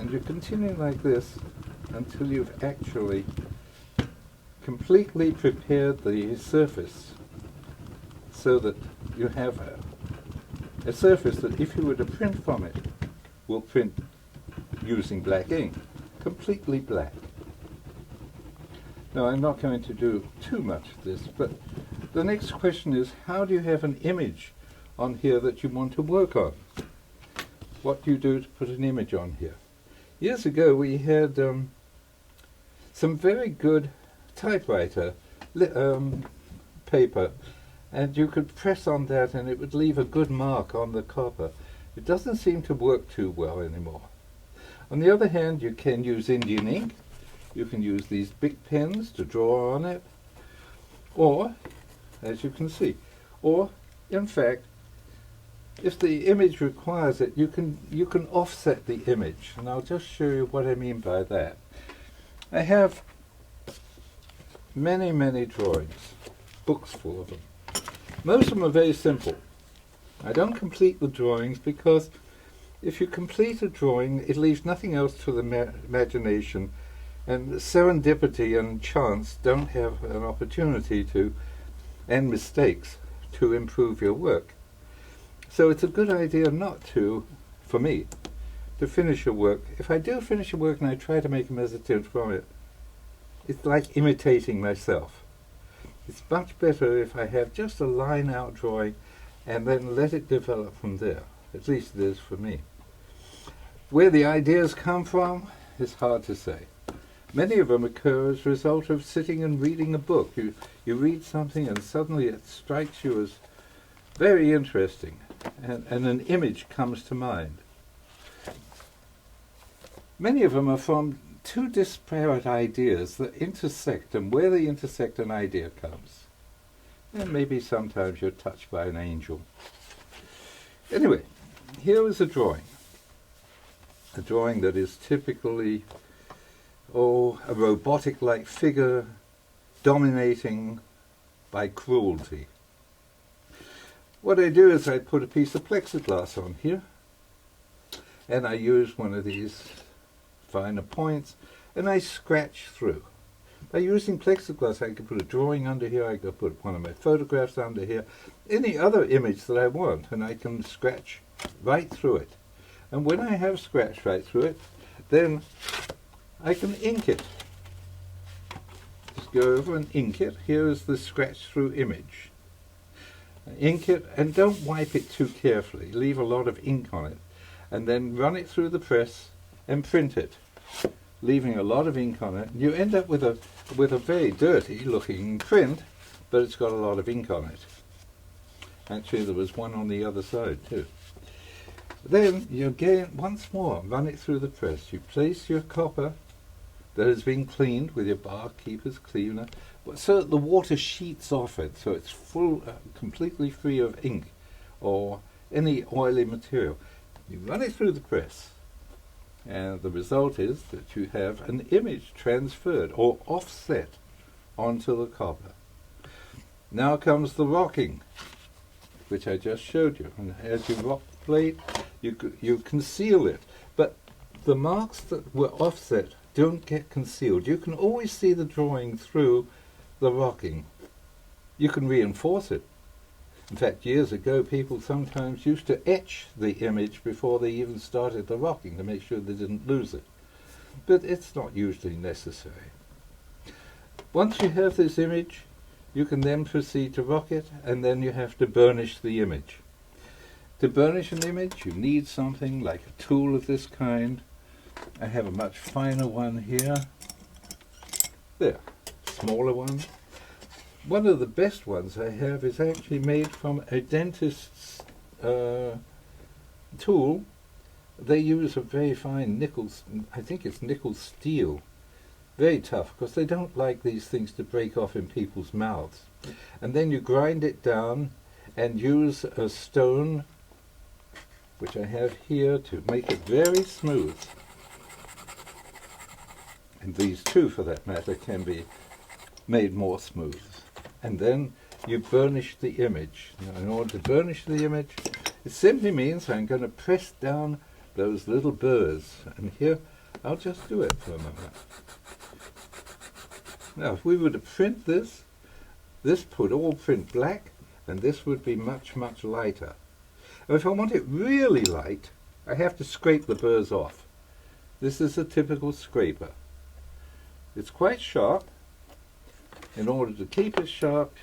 And you continue like this until you've actually completely prepared the surface so that you have a surface that if you were to print from it, will print using black ink, completely black. Now, I'm not going to do too much of this, but the next question is, how do you have an image on here that you want to work on? What do you do to put an image on here? Years ago, we had some very good typewriter paper, and you could press on that and it would leave a good mark on the copper. It doesn't seem to work too well anymore. On the other hand, you can use Indian ink. You can use these big pens to draw on it, or, as you can see, or, in fact, if the image requires it, you can offset the image, and I'll just show you what I mean by that. I have many, many drawings, books full of them. Most of them are very simple. I don't complete the drawings because if you complete a drawing, it leaves nothing else to the imagination, and serendipity and chance don't have an opportunity to, and mistakes, to improve your work. So it's a good idea not to, for me, to finish a work. If I do finish a work and I try to make a mezzotint from it, it's like imitating myself. It's much better if I have just a line out drawing and then let it develop from there. At least it is for me. Where the ideas come from is hard to say. Many of them occur as a result of sitting and reading a book. You read something and suddenly it strikes you as very interesting, and an image comes to mind. Many of them are from two disparate ideas that intersect, and where they intersect, an idea comes. And maybe sometimes you're touched by an angel. Anyway, here is a drawing that is typically a robotic-like figure dominating by cruelty. What I do is I put a piece of plexiglass on here, and I use one of these finer points, and I scratch through. By using plexiglass, I can put a drawing under here, I can put one of my photographs under here, any other image that I want, and I can scratch right through it. And when I have scratched right through it, then I can ink it. Just go over and ink it. Here is the scratch through image. Ink it, and don't wipe it too carefully. Leave a lot of ink on it. And then run it through the press and print it, leaving a lot of ink on it. You end up with a very dirty looking print, but it's got a lot of ink on it. Actually, there was one on the other side too. Then you again, once more, run it through the press. You place your copper that has been cleaned with your barkeeper's cleaner, so that the water sheets off it, so it's full, completely free of ink or any oily material. You run it through the press, and the result is that you have an image transferred or offset onto the copper. Now comes the rocking, which I just showed you. And as you rock the plate, you conceal it. But the marks that were offset don't get concealed. You can always see the drawing through the rocking. You can reinforce it. In fact, years ago, people sometimes used to etch the image before they even started the rocking to make sure they didn't lose it. But it's not usually necessary. Once you have this image, you can then proceed to rock it, and then you have to burnish the image. To burnish an image, you need something like a tool of this kind. I have a much finer one here. There, smaller one. One of the best ones I have is actually made from a dentist's tool. They use a very fine nickel, I think it's nickel steel. Very tough, because they don't like these things to break off in people's mouths. And then you grind it down and use a stone, which I have here, to make it very smooth. And these two, for that matter, can be made more smooth. And then you burnish the image. Now, in order to burnish the image, it simply means I'm going to press down those little burrs. And here I'll just do it for a moment. Now, if we were to print this would all print black, and this would be much, much lighter. And if I want it really light, I have to scrape the burrs off. This is a typical scraper. It's quite sharp. In order to keep it sharp,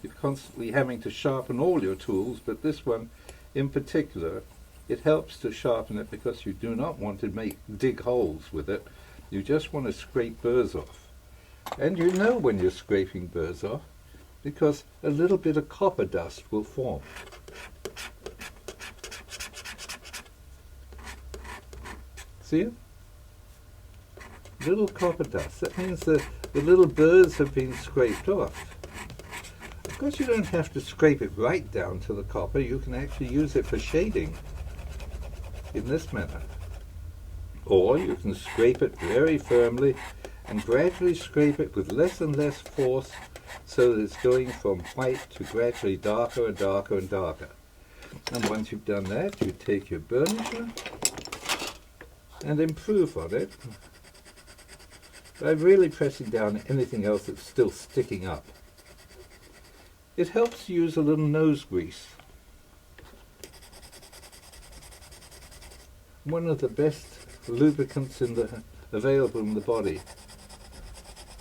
you're constantly having to sharpen all your tools, but this one in particular, it helps to sharpen it because you do not want to dig holes with it. You just want to scrape burrs off. And you know when you're scraping burrs off because a little bit of copper dust will form. See it? Little copper dust. That means that the little burrs have been scraped off. Of course, you don't have to scrape it right down to the copper. You can actually use it for shading in this manner. Or you can scrape it very firmly and gradually scrape it with less and less force so that it's going from white to gradually darker and darker and darker. And once you've done that, you take your burnisher and improve on it by really pressing down anything else that's still sticking up. It helps to use a little nose grease. One of the best lubricants available in the body.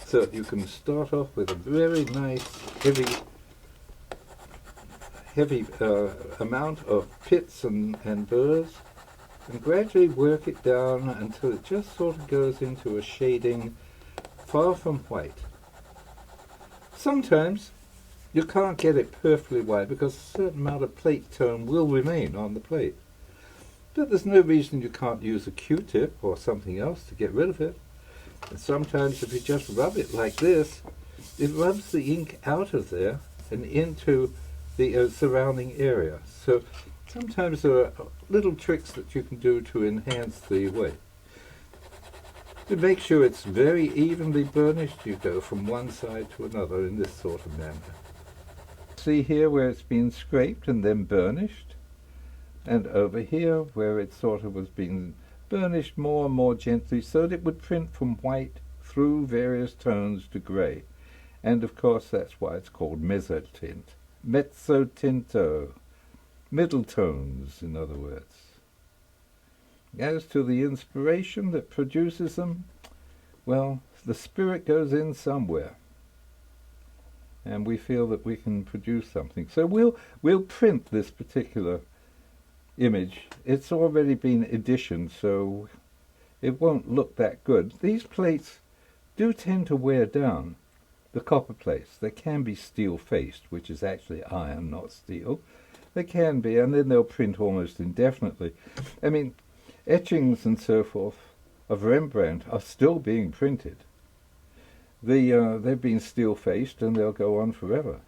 So you can start off with a very nice heavy amount of pits and burrs, and gradually work it down until it just sort of goes into a shading far from white. Sometimes you can't get it perfectly white because a certain amount of plate tone will remain on the plate. But there's no reason you can't use a Q-tip or something else to get rid of it. And sometimes if you just rub it like this, it rubs the ink out of there and into the surrounding area. So sometimes there are little tricks that you can do to enhance the weight. To make sure it's very evenly burnished, you go from one side to another in this sort of manner. See here where it's been scraped and then burnished, and over here where it sort of was being burnished more and more gently so that it would print from white through various tones to grey. And of course that's why it's called mezzotint. Mezzotinto. Middle tones, in other words. As to the inspiration that produces them, well, the spirit goes in somewhere. And we feel that we can produce something. So we'll print this particular image. It's already been editioned, so it won't look that good. These plates do tend to wear down, the copper plates. They can be steel-faced, which is actually iron, not steel. They can be, and then they'll print almost indefinitely. I mean, etchings and so forth of Rembrandt are still being printed. They've been steel-faced and they'll go on forever.